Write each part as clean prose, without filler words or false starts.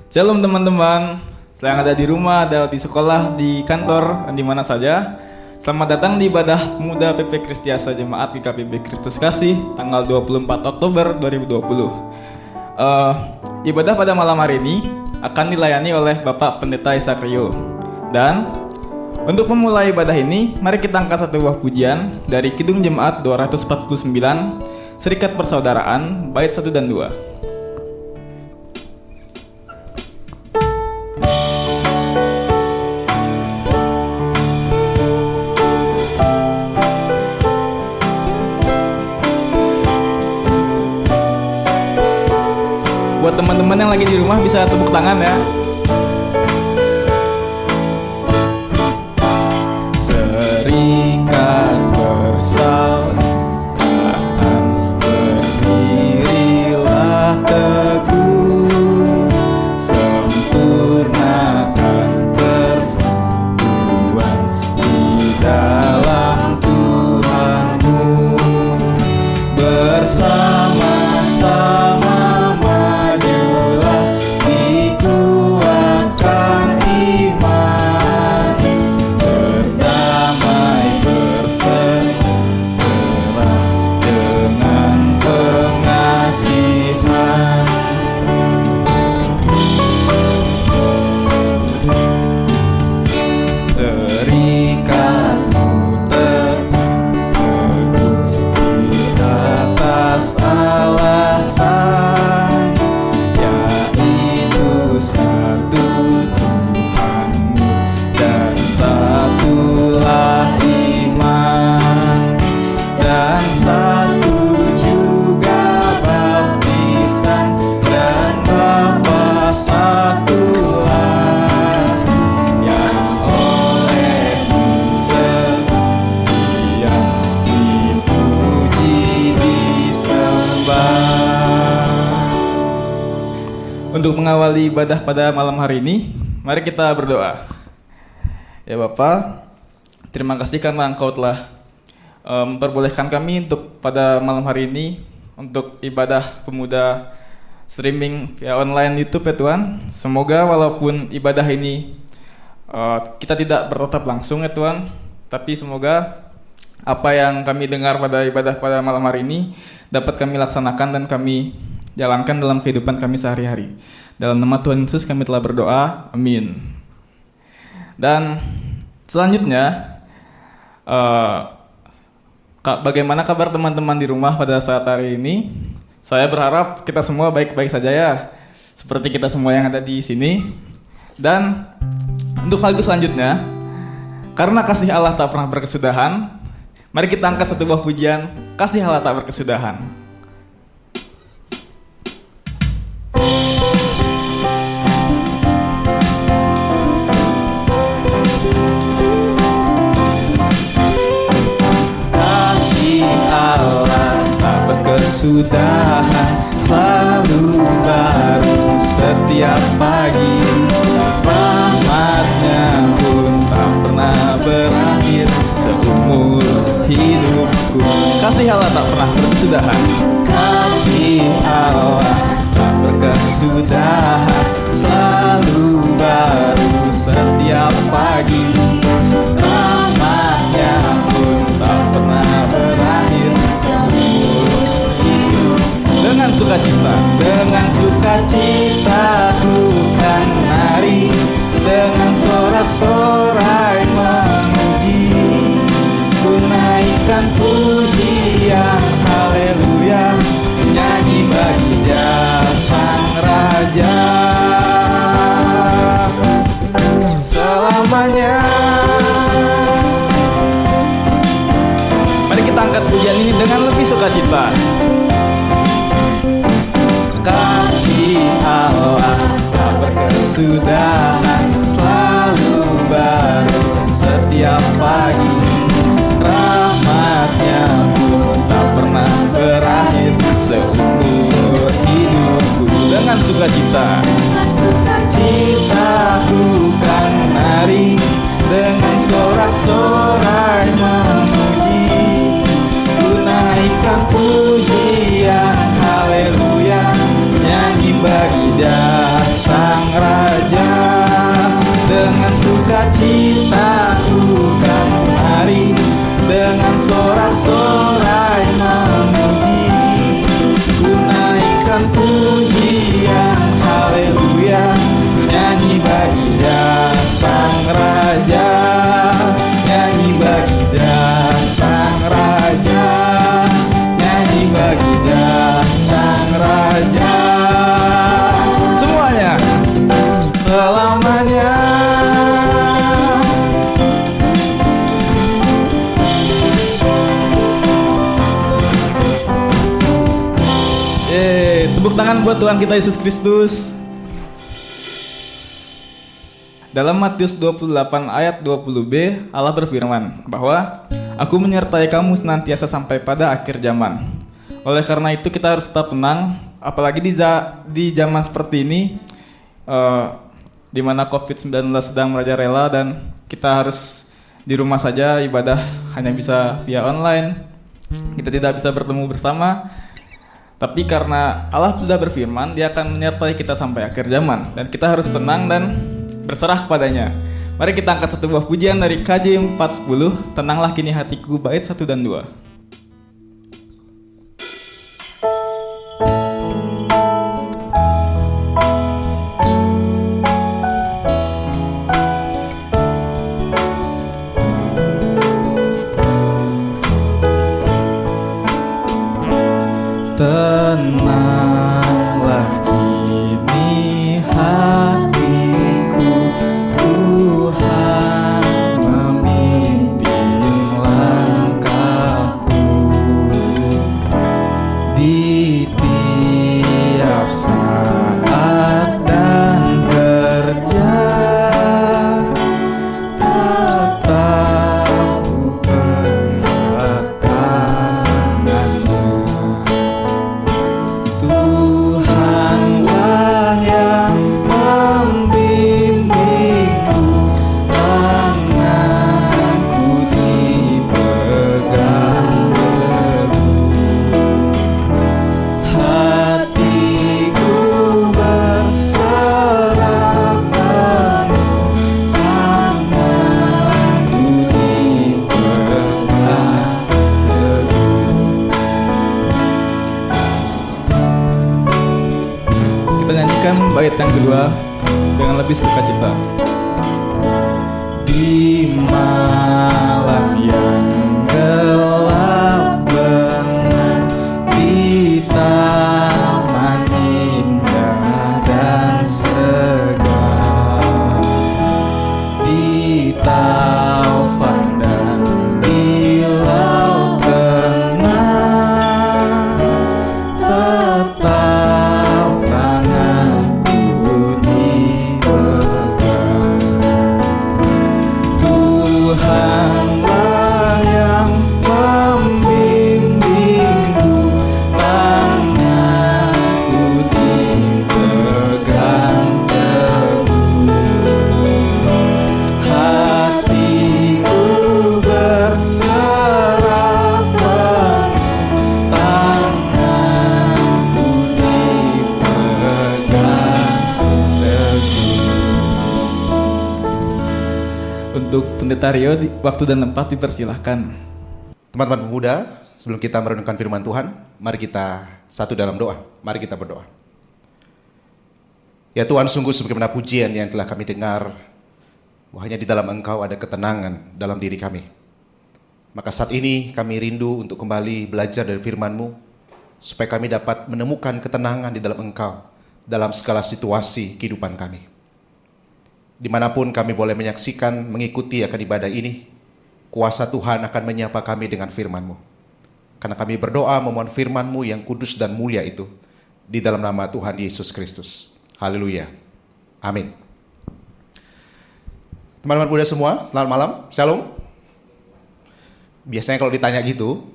Shalom teman-teman, yang ada di rumah, ada di sekolah, di kantor, dan di mana saja. Selamat datang di ibadah pemuda PP Kristiasa Jemaat GKPB Kristus Kasih tanggal 24 Oktober 2020. Ibadah pada malam hari ini akan dilayani oleh Bapak Pendeta Isakrio. Dan untuk memulai ibadah ini, mari kita angkat satu buah pujian dari Kidung Jemaat 249, Serikat Persaudaraan, bait 1 dan 2. Buat teman-teman yang lagi di rumah bisa tepuk tangan ya. Serikat persaudaraan, berdirilah teguh, sempurnakan persatuan di dalam Tuhanmu, bersama-sama Untuk mengawali ibadah pada malam hari ini, mari kita berdoa. Ya Bapa, terima kasih karena Engkau telah memperbolehkan kami untuk pada malam hari ini untuk ibadah pemuda streaming via online YouTube ya Tuhan. Semoga walaupun ibadah ini kita tidak bertatap langsung ya Tuhan, tapi semoga apa yang kami dengar pada ibadah pada malam hari ini dapat kami laksanakan dan kami jalankan dalam kehidupan kami sehari-hari. Dalam nama Tuhan Yesus kami telah berdoa, amin. Dan selanjutnya, bagaimana kabar teman-teman di rumah pada saat hari ini? Saya berharap kita semua baik-baik saja ya, seperti kita semua yang ada di sini. Dan untuk lagu selanjutnya, karena kasih Allah tak pernah berkesudahan, mari kita angkat satu buah pujian, kasih Allah tak berkesudahan. Kesudahan selalu baru setiap pagi, rahmatnya pun tak pernah berakhir seumur hidupku. Kasih Allah tak pernah berkesudahan. Kasih Allah tak berkesudahan, selalu baru setiap pagi, rahmatnya pun tak pernah berakhir seumur. Dengan sukacita ku kan nari, dengan sorak-sorai memuji, ku naikkan pujian haleluya, nyanyi bagi Dia Sang Raja selamanya. Mari kita angkat pujian ini dengan lebih sukacita. Kasih Allah tak berkesudahan, selalu baru setiap pagi, rahmatnya pun tak pernah berakhir seumur hidupku. Dengan sukacita ku kan nari, dengan sorak-sorai memuji, ku naikkan pujian haleluya, nyanyi bagi Dia Sang Raja. bersorai memuji, ku naikkan pujian haleluya, nyanyi bagi Dia Sang Raja, nyanyi bagi Dia Sang Raja, nyanyi bagi Dia Sang Raja. Semuanya selamanya. Tepuk tangan buat Tuhan kita Yesus Kristus. Dalam Matius 28 ayat 20b, Allah berfirman bahwa Aku menyertai kamu senantiasa sampai pada akhir zaman. Oleh karena itu kita harus tetap tenang, apalagi di zaman seperti ini, di mana COVID-19 sedang merajalela dan kita harus di rumah saja, ibadah hanya bisa via online. Kita tidak bisa bertemu bersama. Tapi karena Allah sudah berfirman, Dia akan menyertai kita sampai akhir zaman, dan kita harus tenang dan berserah kepadanya. Mari kita angkat satu buah pujian dari KJ 410, Tenanglah Kini Hatiku, bait 1 dan 2. Tenanglah kini hatiku, Tuhan memimpin langkahku. Di tiap saat dan kerja, tetap ku pegang tangannya. Tuhanlah yang membimbingku, tanganku dipegang teguh, hatiku berserah penuh, tanganku dipegang teguh. Kita nyanyikan bait yang kedua dengan lebih sukacita. Di malam yang gelap benar, di taman indah dan segar, di taufan dan di laut tenang, tetap tanganku dipegang. Tuhanlah yang membimbingku, tanganku dipegang teguh, hatiku berserah penuh, tanganku dipegang teguh. Untuk Pendeta Rio, waktu dan tempat dipersilahkan. Teman-teman pemuda, sebelum kita merenungkan firman Tuhan, mari kita satu dalam doa. Mari kita berdoa. Ya Tuhan, sungguh sebagaimana pujian yang telah kami dengar, bahwa hanya di dalam Engkau ada ketenangan dalam diri kami. Maka saat ini kami rindu untuk kembali belajar dari firman-Mu, supaya kami dapat menemukan ketenangan di dalam Engkau, dalam segala situasi kehidupan kami. Dimanapun kami boleh menyaksikan, mengikuti akan ibadah ini, kuasa Tuhan akan menyapa kami dengan firman-Mu. Karena kami berdoa memohon firman-Mu yang kudus dan mulia itu, di dalam nama Tuhan Yesus Kristus. Haleluya. Amin. Teman-teman muda semua, selamat malam. Shalom. Biasanya kalau ditanya gitu,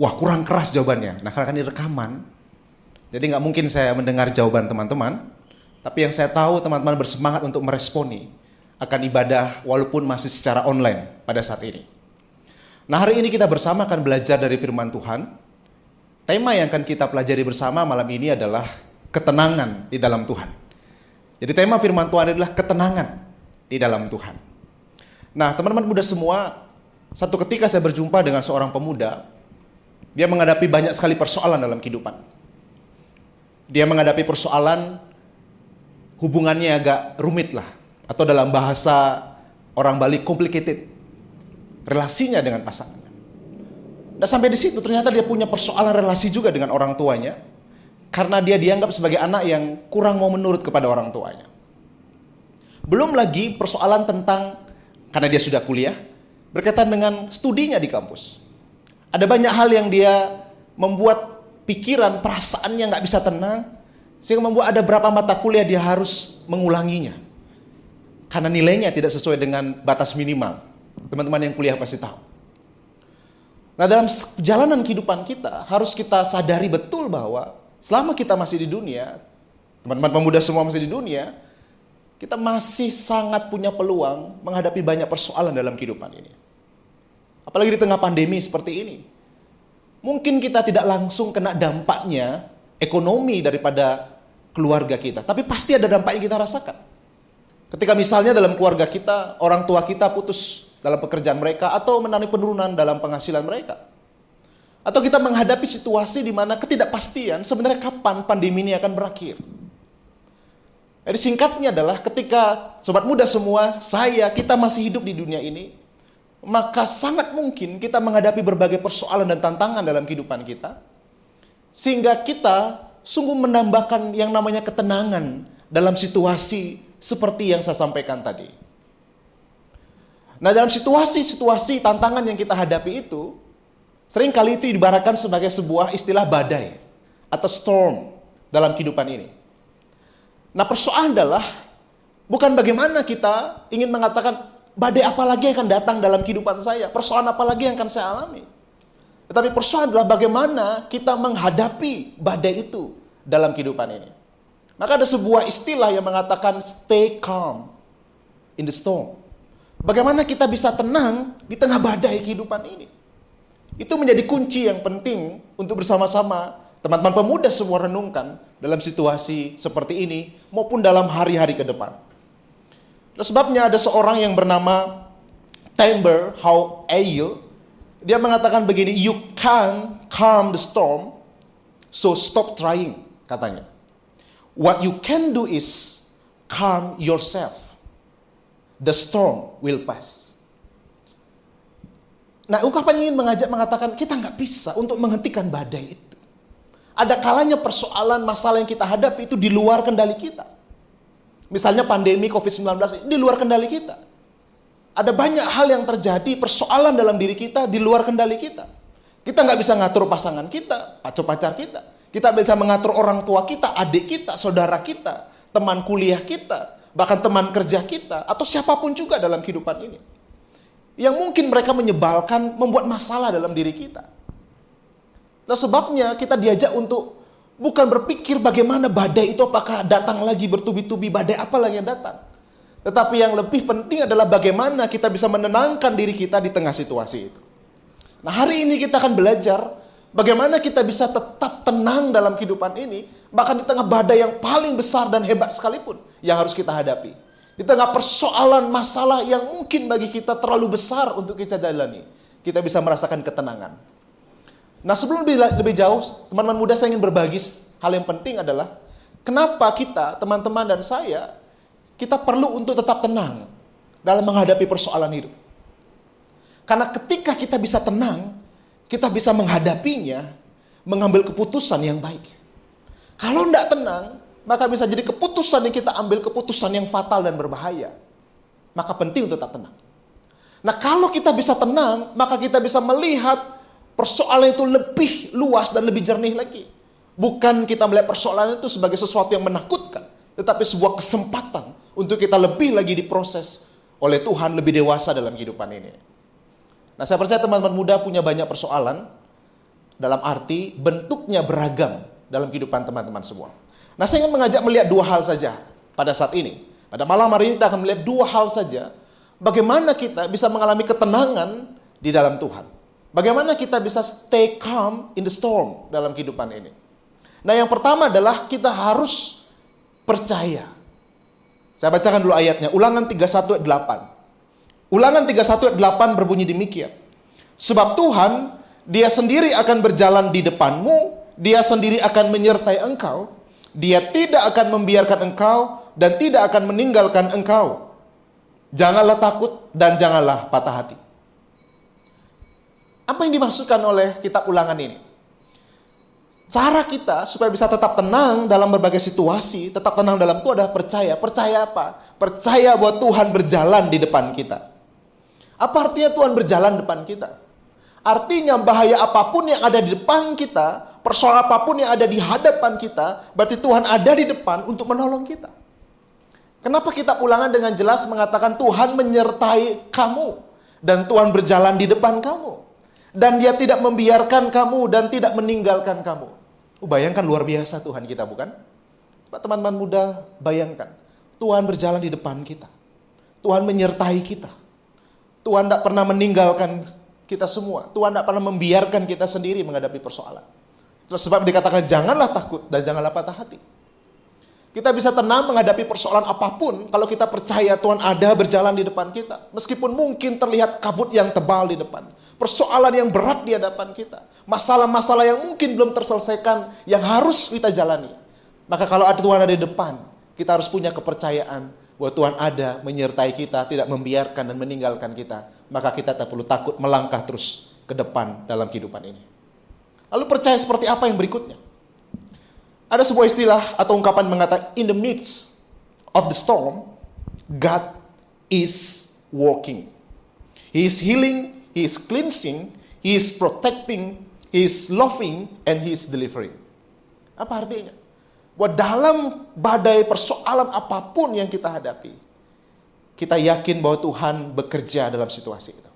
wah kurang keras jawabannya. Nah karena kan ini rekaman, jadi nggak mungkin saya mendengar jawaban teman-teman. Tapi yang saya tahu teman-teman bersemangat untuk meresponi akan ibadah walaupun masih secara online pada saat ini. Nah hari ini kita bersama akan belajar dari firman Tuhan. Tema yang akan kita pelajari bersama malam ini adalah ketenangan di dalam Tuhan. Jadi tema firman Tuhan adalah ketenangan di dalam Tuhan. Nah teman-teman muda semua, Satu ketika saya berjumpa dengan seorang pemuda, dia menghadapi banyak sekali persoalan dalam kehidupan. Dia menghadapi persoalan hubungannya agak rumit lah, atau dalam bahasa orang Bali complicated, relasinya dengan pasangannya. Dan sampai di situ ternyata dia punya persoalan relasi juga dengan orang tuanya, karena dia dianggap sebagai anak yang kurang mau menurut kepada orang tuanya. Belum lagi persoalan tentang, karena dia sudah kuliah, berkaitan dengan studinya di kampus. Ada banyak hal yang dia membuat pikiran, perasaannya nggak bisa tenang, sehingga membuat ada berapa mata kuliah dia harus mengulanginya. Karena nilainya tidak sesuai dengan batas minimal. Teman-teman yang kuliah pasti tahu. Nah, dalam perjalanan kehidupan kita, harus kita sadari betul bahwa selama kita masih di dunia, teman-teman pemuda semua masih di dunia, kita masih sangat punya peluang menghadapi banyak persoalan dalam kehidupan ini. Apalagi di tengah pandemi seperti ini. Mungkin kita tidak langsung kena dampaknya ekonomi daripada keluarga kita, tapi pasti ada dampak yang kita rasakan. Ketika misalnya dalam keluarga kita, orang tua kita putus dalam pekerjaan mereka atau mengalami penurunan dalam penghasilan mereka. Atau kita menghadapi situasi di mana ketidakpastian sebenarnya kapan pandemi ini akan berakhir. Jadi singkatnya adalah ketika sobat muda semua, kita masih hidup di dunia ini, maka sangat mungkin kita menghadapi berbagai persoalan dan tantangan dalam kehidupan kita, sehingga kita sungguh menambahkan yang namanya ketenangan dalam situasi seperti yang saya sampaikan tadi. Nah, dalam situasi-situasi tantangan yang kita hadapi itu, seringkali itu diibaratkan sebagai sebuah istilah badai atau storm dalam kehidupan ini. Nah, persoalan adalah bukan bagaimana kita ingin mengatakan badai apa lagi yang akan datang dalam kehidupan saya, persoalan apa lagi yang akan saya alami. Tetapi persoalan adalah bagaimana kita menghadapi badai itu dalam kehidupan ini. Maka ada sebuah istilah yang mengatakan stay calm in the storm. Bagaimana kita bisa tenang di tengah badai kehidupan ini. Itu menjadi kunci yang penting untuk bersama-sama teman-teman pemuda semua renungkan dalam situasi seperti ini maupun dalam hari-hari ke depan. Dan sebabnya ada seorang yang bernama Timber Howell, dia mengatakan begini, you can't calm the storm, so stop trying, katanya. What you can do is calm yourself. The storm will pass. Nah, ungkapan ingin mengatakan kita nggak bisa untuk menghentikan badai itu. Ada kalanya persoalan, masalah yang kita hadapi itu di luar kendali kita. Misalnya pandemi COVID-19 di luar kendali kita. Ada banyak hal yang terjadi, persoalan dalam diri kita di luar kendali kita. Kita nggak bisa ngatur pasangan kita, pacar kita. Kita bisa mengatur orang tua kita, adik kita, saudara kita, teman kuliah kita, bahkan teman kerja kita, atau siapapun juga dalam kehidupan ini. Yang mungkin mereka menyebalkan, membuat masalah dalam diri kita. Nah, sebabnya kita diajak untuk bukan berpikir bagaimana badai itu apakah datang lagi bertubi-tubi, badai apa lagi yang datang. Tetapi yang lebih penting adalah bagaimana kita bisa menenangkan diri kita di tengah situasi itu. Nah, hari ini kita akan belajar bagaimana kita bisa tetap tenang dalam kehidupan ini, bahkan di tengah badai yang paling besar dan hebat sekalipun yang harus kita hadapi. Di tengah persoalan masalah yang mungkin bagi kita terlalu besar untuk kita jalani, kita bisa merasakan ketenangan. Nah, sebelum lebih jauh, teman-teman muda, saya ingin berbagi hal yang penting adalah kenapa kita, teman-teman dan saya, kita perlu untuk tetap tenang dalam menghadapi persoalan hidup. Karena ketika kita bisa tenang, kita bisa menghadapinya, mengambil keputusan yang baik. Kalau tidak tenang, maka bisa jadi keputusan yang kita ambil, keputusan yang fatal dan berbahaya. Maka penting untuk tetap tenang. Nah, kalau kita bisa tenang, maka kita bisa melihat persoalan itu lebih luas dan lebih jernih lagi. Bukan kita melihat persoalan itu sebagai sesuatu yang menakutkan, tetapi sebuah kesempatan untuk kita lebih lagi diproses oleh Tuhan, lebih dewasa dalam kehidupan ini. Nah, saya percaya teman-teman muda punya banyak persoalan, dalam arti bentuknya beragam dalam kehidupan teman-teman semua. Nah, saya ingin mengajak melihat dua hal saja pada saat ini. Pada malam hari ini kita akan melihat dua hal saja, bagaimana kita bisa mengalami ketenangan di dalam Tuhan. Bagaimana kita bisa stay calm in the storm dalam kehidupan ini. Nah, yang pertama adalah kita harus percaya. Saya bacakan dulu ayatnya, Ulangan 31 ayat 8. Ulangan 31 ayat 8 berbunyi demikian. Sebab Tuhan, Dia sendiri akan berjalan di depanmu, Dia sendiri akan menyertai engkau, Dia tidak akan membiarkan engkau dan tidak akan meninggalkan engkau. Janganlah takut dan janganlah patah hati. Apa yang dimaksudkan oleh kitab Ulangan ini? Cara kita supaya bisa tetap tenang dalam berbagai situasi, tetap tenang dalam itu adalah percaya. Percaya apa? Percaya bahwa Tuhan berjalan di depan kita. Apa artinya Tuhan berjalan depan kita? Artinya bahaya apapun yang ada di depan kita, persoalan apapun yang ada di hadapan kita, berarti Tuhan ada di depan untuk menolong kita. Kenapa kitab Ulangan dengan jelas mengatakan Tuhan menyertai kamu dan Tuhan berjalan di depan kamu dan Dia tidak membiarkan kamu dan tidak meninggalkan kamu. Bayangkan luar biasa Tuhan kita, bukan? Teman-teman muda, bayangkan Tuhan berjalan di depan kita. Tuhan menyertai kita. Tuhan tidak pernah meninggalkan kita semua. Tuhan tidak pernah membiarkan kita sendiri menghadapi persoalan. Terus sebab dikatakan janganlah takut dan janganlah patah hati. Kita bisa tenang menghadapi persoalan apapun kalau kita percaya Tuhan ada berjalan di depan kita. Meskipun mungkin terlihat kabut yang tebal di depan. Persoalan yang berat di hadapan kita. Masalah-masalah yang mungkin belum terselesaikan yang harus kita jalani. Maka kalau ada Tuhan ada di depan, kita harus punya kepercayaan bahwa Tuhan ada menyertai kita, tidak membiarkan dan meninggalkan kita. Maka kita tak perlu takut melangkah terus ke depan dalam kehidupan ini. Lalu percaya seperti apa yang berikutnya? Ada sebuah istilah atau ungkapan mengatakan, in the midst of the storm, God is working. He is healing, He is cleansing, He is protecting, He is loving, and He is delivering. Apa artinya? Bahwa dalam badai persoalan apapun yang kita hadapi, kita yakin bahwa Tuhan bekerja dalam situasi itu.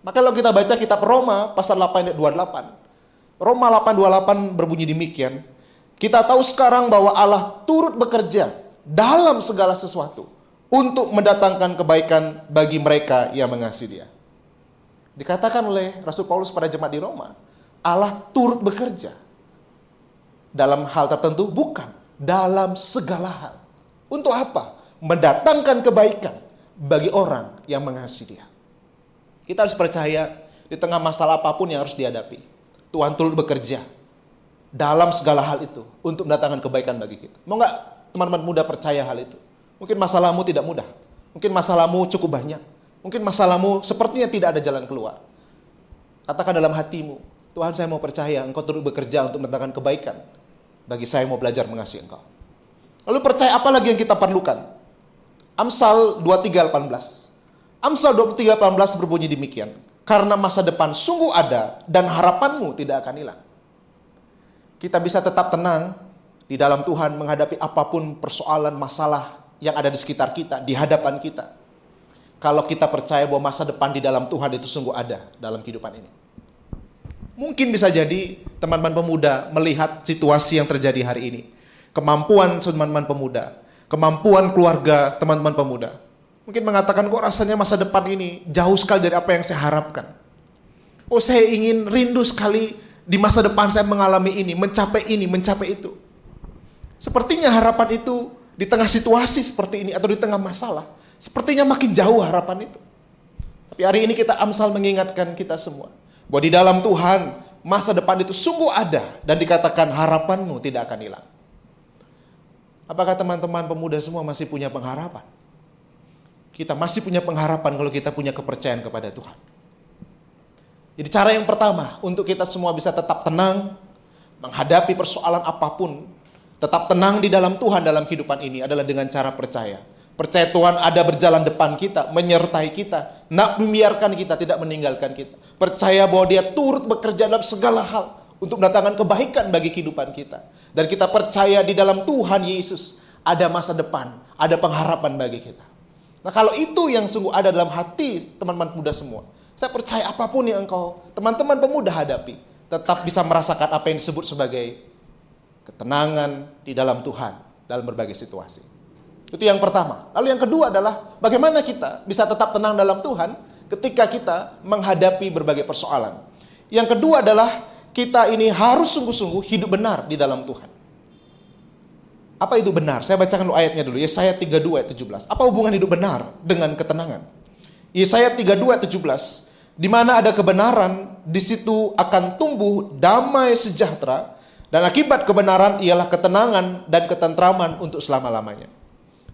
Maka kalau kita baca kitab Roma pasal 8 ayat 28, Roma 8:28 berbunyi demikian, kita tahu sekarang bahwa Allah turut bekerja dalam segala sesuatu untuk mendatangkan kebaikan bagi mereka yang mengasihi Dia. Dikatakan oleh Rasul Paulus pada jemaat di Roma, Allah turut bekerja dalam hal tertentu, bukan dalam segala hal. Untuk apa? Mendatangkan kebaikan bagi orang yang mengasihi Dia. Kita harus percaya di tengah masalah apapun yang harus dihadapi, Tuhan turut bekerja dalam segala hal itu untuk mendatangkan kebaikan bagi kita. Mau nggak teman-teman muda percaya hal itu? Mungkin masalahmu tidak mudah, mungkin masalahmu cukup banyak, mungkin masalahmu sepertinya tidak ada jalan keluar. Katakan dalam hatimu, Tuhan, saya mau percaya Engkau turut bekerja untuk mendatangkan kebaikan bagi saya mau belajar mengasihi Engkau. Lalu percaya apa lagi yang kita perlukan? Amsal 23:18. Amsal 23:18 berbunyi demikian, karena masa depan sungguh ada dan harapanmu tidak akan hilang. Kita bisa tetap tenang di dalam Tuhan menghadapi apapun persoalan masalah yang ada di sekitar kita, di hadapan kita. Kalau kita percaya bahwa masa depan di dalam Tuhan itu sungguh ada dalam kehidupan ini. Mungkin bisa jadi teman-teman pemuda melihat situasi yang terjadi hari ini. Kemampuan teman-teman pemuda, kemampuan keluarga teman-teman pemuda. Mungkin mengatakan, kok rasanya masa depan ini jauh sekali dari apa yang saya harapkan. Oh, saya ingin rindu sekali di masa depan saya mengalami ini, mencapai itu. Sepertinya harapan itu di tengah situasi seperti ini atau di tengah masalah, sepertinya makin jauh harapan itu. Tapi hari ini kita Amsal mengingatkan kita semua bahwa di dalam Tuhan masa depan itu sungguh ada dan dikatakan harapanmu tidak akan hilang. Apakah teman-teman pemuda semua masih punya pengharapan? Kita masih punya pengharapan kalau kita punya kepercayaan kepada Tuhan. Jadi cara yang pertama untuk kita semua bisa tetap tenang menghadapi persoalan apapun, tetap tenang di dalam Tuhan dalam kehidupan ini adalah dengan cara percaya. Percaya Tuhan ada berjalan depan kita, menyertai kita, nak membiarkan kita, tidak meninggalkan kita. Percaya bahwa Dia turut bekerja dalam segala hal untuk mendatangkan kebaikan bagi kehidupan kita. Dan kita percaya di dalam Tuhan Yesus ada masa depan, ada pengharapan bagi kita. Nah, kalau itu yang sungguh ada dalam hati teman-teman muda semua, saya percaya apapun yang engkau, teman-teman pemuda hadapi, tetap bisa merasakan apa yang disebut sebagai ketenangan di dalam Tuhan dalam berbagai situasi. Itu yang pertama. Lalu yang kedua adalah bagaimana kita bisa tetap tenang dalam Tuhan ketika kita menghadapi berbagai persoalan. Yang kedua adalah kita ini harus sungguh-sungguh hidup benar di dalam Tuhan. Apa itu benar? Saya bacakan dulu ayatnya dulu. Yesaya 32 ayat 17. Apa hubungan hidup benar dengan ketenangan? Yesaya 32 ayat 17. Di mana ada kebenaran, di situ akan tumbuh damai sejahtera, dan akibat kebenaran ialah ketenangan dan ketentraman untuk selama-lamanya.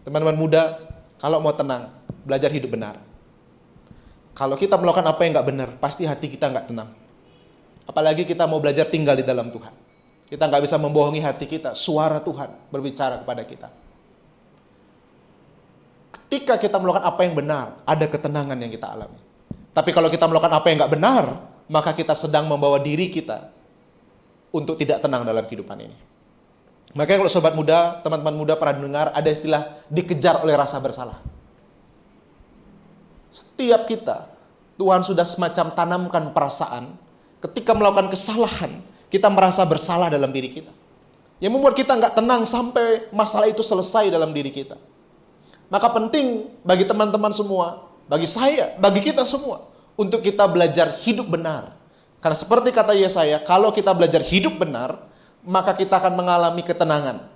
Teman-teman muda, kalau mau tenang, belajar hidup benar. Kalau kita melakukan apa yang nggak benar, pasti hati kita nggak tenang. Apalagi kita mau belajar tinggal di dalam Tuhan. Kita nggak bisa membohongi hati kita, suara Tuhan berbicara kepada kita. Ketika kita melakukan apa yang benar, ada ketenangan yang kita alami. Tapi kalau kita melakukan apa yang nggak benar, maka kita sedang membawa diri kita untuk tidak tenang dalam kehidupan ini. Makanya kalau sobat muda, teman-teman muda pernah dengar ada istilah dikejar oleh rasa bersalah. Setiap kita, Tuhan sudah semacam tanamkan perasaan, ketika melakukan kesalahan, kita merasa bersalah dalam diri kita. Yang membuat kita nggak tenang sampai masalah itu selesai dalam diri kita. Maka penting bagi teman-teman semua, bagi saya, bagi kita semua, untuk kita belajar hidup benar. Karena seperti kata Yesaya, kalau kita belajar hidup benar, maka kita akan mengalami ketenangan.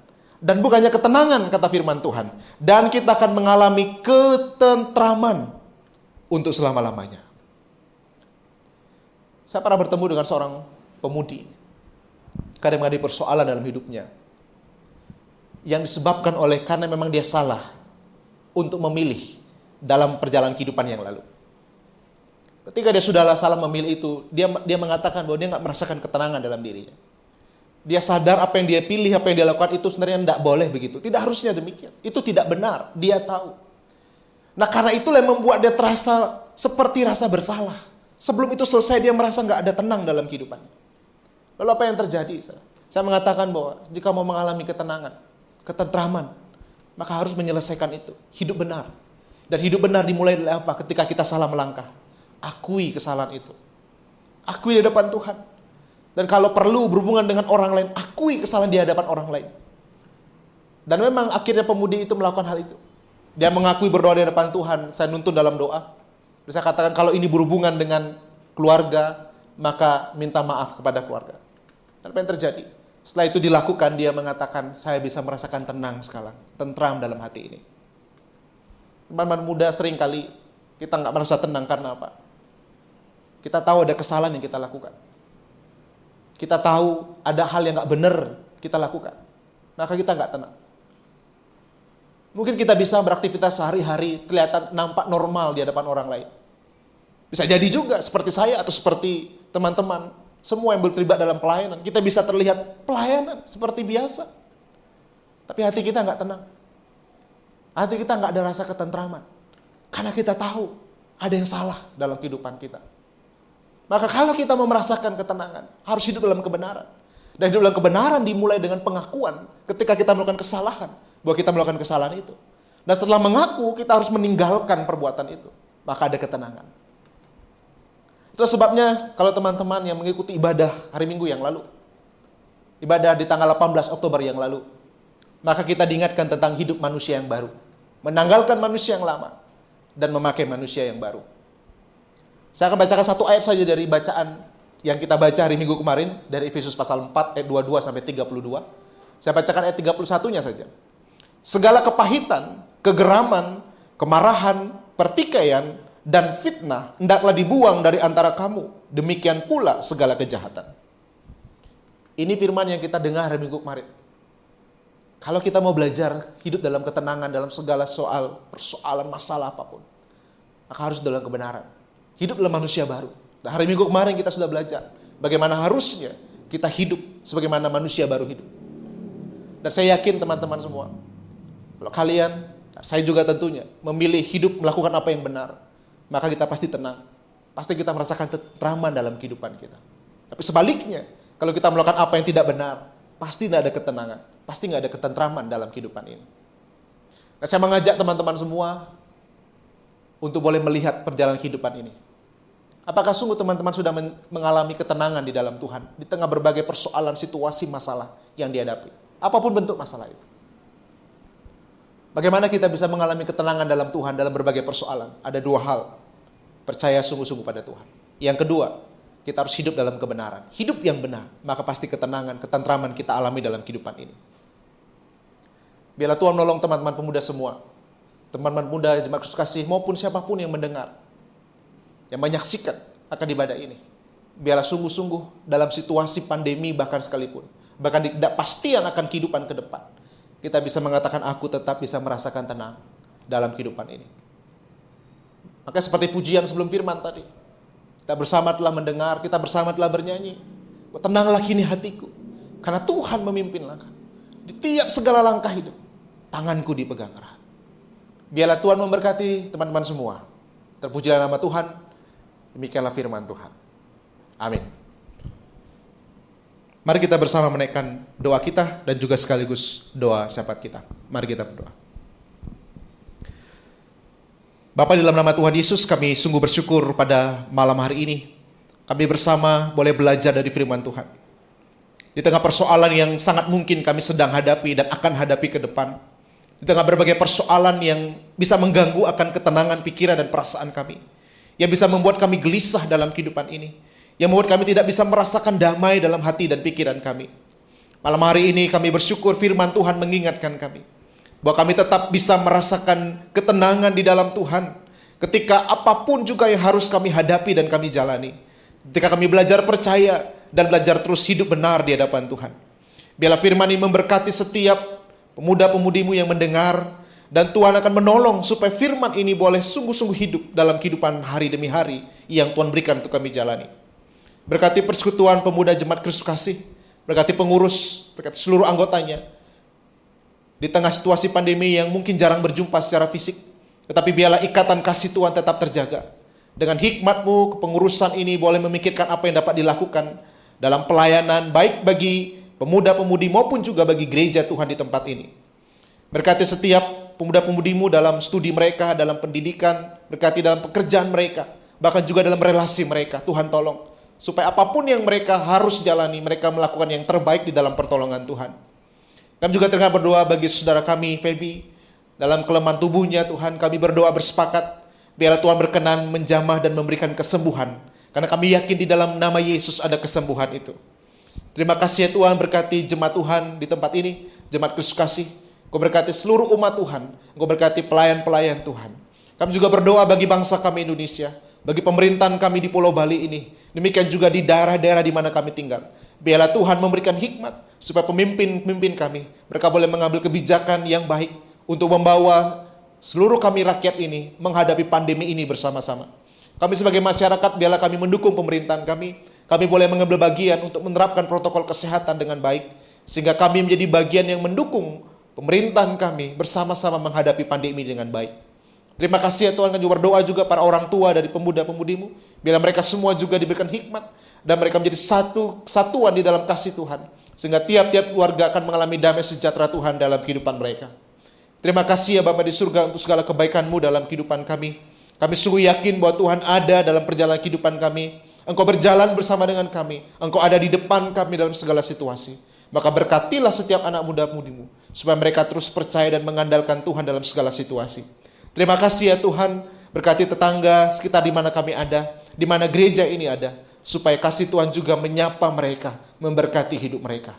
Dan bukannya ketenangan, kata firman Tuhan, dan kita akan mengalami ketentraman untuk selama-lamanya. Saya pernah bertemu dengan seorang pemudi, kadang menghadapi persoalan dalam hidupnya, yang disebabkan oleh karena memang dia salah untuk memilih dalam perjalanan kehidupan yang lalu. Ketika dia sudah salah memilih itu, dia mengatakan bahwa dia nggak merasakan ketenangan dalam dirinya. Dia sadar apa yang dia pilih, apa yang dia lakukan itu sebenarnya tidak boleh begitu. Tidak harusnya demikian. Itu tidak benar. Dia tahu. Nah karena itulah yang membuat dia terasa seperti rasa bersalah. Sebelum itu selesai dia merasa nggak ada tenang dalam kehidupannya. Lalu apa yang terjadi? Saya mengatakan bahwa jika mau mengalami ketenangan, ketentraman, maka harus menyelesaikan itu. Hidup benar. Dan hidup benar dimulai dari apa? Ketika kita salah melangkah. Akui kesalahan itu. Akui di depan Tuhan. Dan kalau perlu berhubungan dengan orang lain, akui kesalahan di hadapan orang lain. Dan memang akhirnya pemudi itu melakukan hal itu. Dia mengakui berdoa di depan Tuhan. Saya nuntun dalam doa. Saya katakan kalau ini berhubungan dengan keluarga, maka minta maaf kepada keluarga. Dan apa yang terjadi? Setelah itu dilakukan, dia mengatakan, saya bisa merasakan tenang sekarang. Tentram dalam hati ini. Teman-teman muda seringkali kita nggak merasa tenang karena apa? Kita tahu ada kesalahan yang kita lakukan. Kita tahu ada hal yang nggak benar kita lakukan. Maka kita nggak tenang. Mungkin kita bisa beraktivitas sehari-hari kelihatan nampak normal di hadapan orang lain. Bisa jadi juga seperti saya atau seperti teman-teman. Semua yang terlibat dalam pelayanan. Kita bisa terlihat pelayanan seperti biasa. Tapi hati kita nggak tenang. Hati kita nggak ada rasa ketentraman. Karena kita tahu ada yang salah dalam kehidupan kita. Maka kalau kita mau merasakan ketenangan, harus hidup dalam kebenaran. Dan hidup dalam kebenaran dimulai dengan pengakuan ketika kita melakukan kesalahan. Bahwa kita melakukan kesalahan itu. Dan setelah mengaku, kita harus meninggalkan perbuatan itu. Maka ada ketenangan. Itu sebabnya kalau teman-teman yang mengikuti ibadah hari Minggu yang lalu. Ibadah di tanggal 18 Oktober yang lalu. Maka kita diingatkan tentang hidup manusia yang baru. Menanggalkan manusia yang lama. Dan memakai manusia yang baru. Saya akan bacakan satu ayat saja dari bacaan yang kita baca hari Minggu kemarin. Dari Efesus pasal 4 ayat 22 sampai 32. Saya bacakan ayat 31-nya saja. Segala kepahitan, kegeraman, kemarahan, pertikaian, dan fitnah hendaklah dibuang dari antara kamu. Demikian pula segala kejahatan. Ini firman yang kita dengar hari Minggu kemarin. Kalau kita mau belajar hidup dalam ketenangan dalam segala persoalan, masalah apapun, maka harus dalam kebenaran. Hidup dalam manusia baru. Nah, hari Minggu kemarin kita sudah belajar bagaimana harusnya kita hidup sebagaimana manusia baru hidup. Dan saya yakin teman-teman semua, kalau kalian, saya juga tentunya, memilih hidup melakukan apa yang benar, maka kita pasti tenang. Pasti kita merasakan ketentraman dalam kehidupan kita. Tapi sebaliknya, kalau kita melakukan apa yang tidak benar, pasti tidak ada ketenangan. Pasti nggak ada ketentraman dalam kehidupan ini. Nah, saya mengajak teman-teman semua untuk boleh melihat perjalanan kehidupan ini. Apakah sungguh teman-teman sudah mengalami ketenangan di dalam Tuhan di tengah berbagai persoalan, situasi, masalah yang dihadapi? Apapun bentuk masalah itu. Bagaimana kita bisa mengalami ketenangan dalam Tuhan dalam berbagai persoalan? Ada dua hal. Percaya sungguh-sungguh pada Tuhan. Yang kedua, kita harus hidup dalam kebenaran. Hidup yang benar, maka pasti ketenangan, ketentraman kita alami dalam kehidupan ini. Biarlah Tuhan menolong teman-teman pemuda semua. Teman-teman muda, jemaat Kristus kasih, maupun siapapun yang mendengar. Yang menyaksikan akan ibadah ini. Biarlah sungguh-sungguh dalam situasi pandemi bahkan sekalipun, bahkan ketidakpastian akan kehidupan ke depan, kita bisa mengatakan aku tetap bisa merasakan tenang dalam kehidupan ini. Maka seperti pujian sebelum firman tadi, kita bersama telah mendengar, kita bersama telah bernyanyi, tenanglah kini hatiku, karena Tuhan memimpin langkah. Di tiap segala langkah hidup, tanganku dipegang erat. Biarlah Tuhan memberkati teman-teman semua. Terpujilah nama Tuhan, demikianlah firman Tuhan. Amin. Mari kita bersama menaikkan doa kita dan juga sekaligus doa syafaat kita. Mari kita berdoa. Bapa, di dalam nama Tuhan Yesus, kami sungguh bersyukur pada malam hari ini. Kami bersama boleh belajar dari firman Tuhan. Di tengah persoalan yang sangat mungkin kami sedang hadapi dan akan hadapi ke depan. Di tengah berbagai persoalan yang bisa mengganggu akan ketenangan pikiran dan perasaan kami. Yang bisa membuat kami gelisah dalam kehidupan ini. Yang membuat kami tidak bisa merasakan damai dalam hati dan pikiran kami. Malam hari ini kami bersyukur firman Tuhan mengingatkan kami. Bahwa kami tetap bisa merasakan ketenangan di dalam Tuhan. Ketika apapun juga yang harus kami hadapi dan kami jalani. Ketika kami belajar percaya dan belajar terus hidup benar di hadapan Tuhan. Biarlah firman ini memberkati setiap pemuda-pemudimu yang mendengar. Dan Tuhan akan menolong supaya firman ini boleh sungguh-sungguh hidup dalam kehidupan hari demi hari yang Tuhan berikan untuk kami jalani. Berkati persekutuan pemuda Jemaat Kristus Kasih, berkati pengurus, berkati seluruh anggotanya. Di tengah situasi pandemi yang mungkin jarang berjumpa secara fisik, tetapi biarlah ikatan kasih Tuhan tetap terjaga. Dengan hikmat-Mu, kepengurusan ini boleh memikirkan apa yang dapat dilakukan dalam pelayanan, baik bagi pemuda-pemudi maupun juga bagi gereja Tuhan di tempat ini. Berkati setiap pemuda-pemudimu dalam studi mereka, dalam pendidikan, berkati dalam pekerjaan mereka, bahkan juga dalam relasi mereka. Tuhan tolong. Supaya apapun yang mereka harus jalani, mereka melakukan yang terbaik di dalam pertolongan Tuhan. Kami juga tengah berdoa bagi saudara kami, Feby, dalam kelemahan tubuhnya, Tuhan, kami berdoa bersepakat, biarlah Tuhan berkenan menjamah dan memberikan kesembuhan. Karena kami yakin di dalam nama Yesus ada kesembuhan itu. Terima kasih ya Tuhan, berkati jemaat Tuhan di tempat ini, Jemaat Kristus Kasih. Engkau berkati seluruh umat Tuhan, Engkau berkati pelayan-pelayan Tuhan. Kami juga berdoa bagi bangsa kami Indonesia, bagi pemerintahan kami di Pulau Bali ini. Demikian juga di daerah-daerah di mana kami tinggal. Biarlah Tuhan memberikan hikmat supaya pemimpin-pemimpin kami, mereka boleh mengambil kebijakan yang baik untuk membawa seluruh kami rakyat ini menghadapi pandemi ini bersama-sama. Kami sebagai masyarakat, biarlah kami mendukung pemerintahan kami. Kami boleh mengambil bagian untuk menerapkan protokol kesehatan dengan baik, sehingga kami menjadi bagian yang mendukung pemerintahan kami bersama-sama menghadapi pandemi dengan baik. Terima kasih ya Tuhan, kami berdoa juga para orang tua dari pemuda-pemudimu. Bila mereka semua juga diberikan hikmat dan mereka menjadi satuan di dalam kasih Tuhan. Sehingga tiap-tiap keluarga akan mengalami damai sejahtera Tuhan dalam kehidupan mereka. Terima kasih ya Bapa di surga untuk segala kebaikan-Mu dalam kehidupan kami. Kami sungguh yakin bahwa Tuhan ada dalam perjalanan kehidupan kami. Engkau berjalan bersama dengan kami. Engkau ada di depan kami dalam segala situasi. Maka berkatilah setiap anak muda-mudimu. Supaya mereka terus percaya dan mengandalkan Tuhan dalam segala situasi. Terima kasih ya Tuhan, berkati tetangga sekitar di mana kami ada, di mana gereja ini ada, supaya kasih Tuhan juga menyapa mereka, memberkati hidup mereka.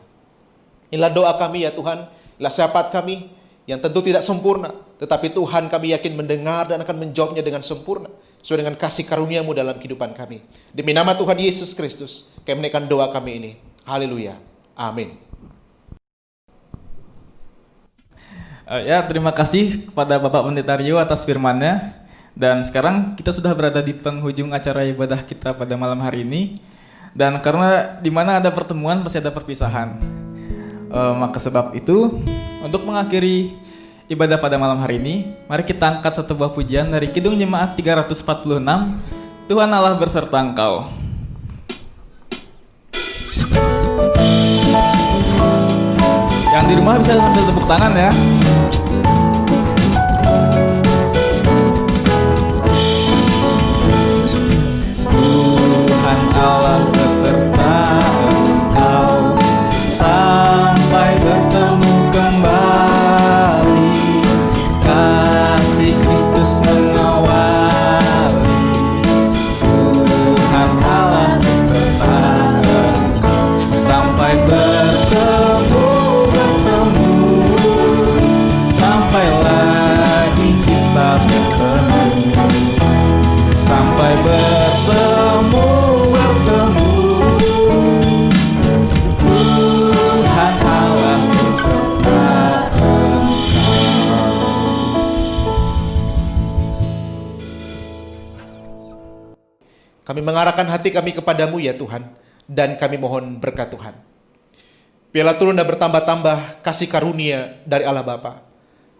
Inilah doa kami ya Tuhan, inilah syafaat kami yang tentu tidak sempurna, tetapi Tuhan kami yakin mendengar dan akan menjawabnya dengan sempurna, sesuai dengan kasih karunia-Mu dalam kehidupan kami. Demi nama Tuhan Yesus Kristus, kami menaikkan doa kami ini. Haleluya. Amin. Ya, terima kasih kepada Bapak Pendeta Rio atas firman-Nya. Dan sekarang kita sudah berada di penghujung acara ibadah kita pada malam hari ini. Dan karena di mana ada pertemuan pasti ada perpisahan. Maka sebab itu, untuk mengakhiri ibadah pada malam hari ini, mari kita angkat satu buah pujian dari Kidung Jemaat 346, Tuhan Allah berserta Engkau. Yang di rumah bisa sambil tepuk tangan ya. Tuhan Allah beserta Engkau sampai bertemu kembali. Kasih Kristus mengawali. Tuhan Allah beserta Engkau sampai bertemu Kami mengarahkan hati kami kepadamu ya Tuhan, dan kami mohon berkat Tuhan. Biarlah turun dan bertambah-tambah kasih karunia dari Allah Bapa,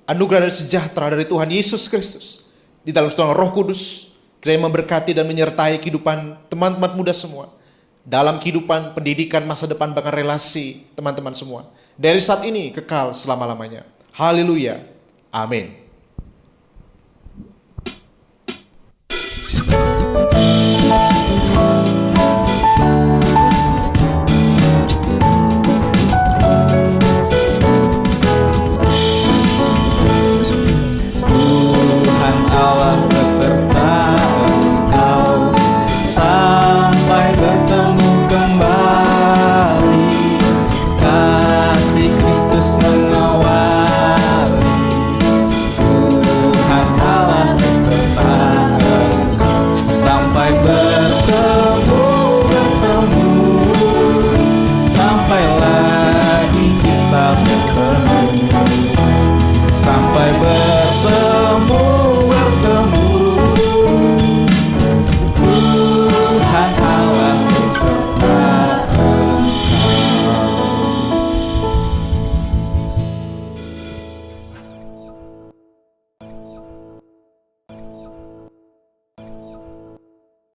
anugerah dan sejahtera dari Tuhan Yesus Kristus, di dalam setengah Roh Kudus, kiranya memberkati dan menyertai kehidupan teman-teman muda semua, dalam kehidupan, pendidikan, masa depan, bahkan relasi teman-teman semua, dari saat ini kekal selama-lamanya. Haleluya. Amin.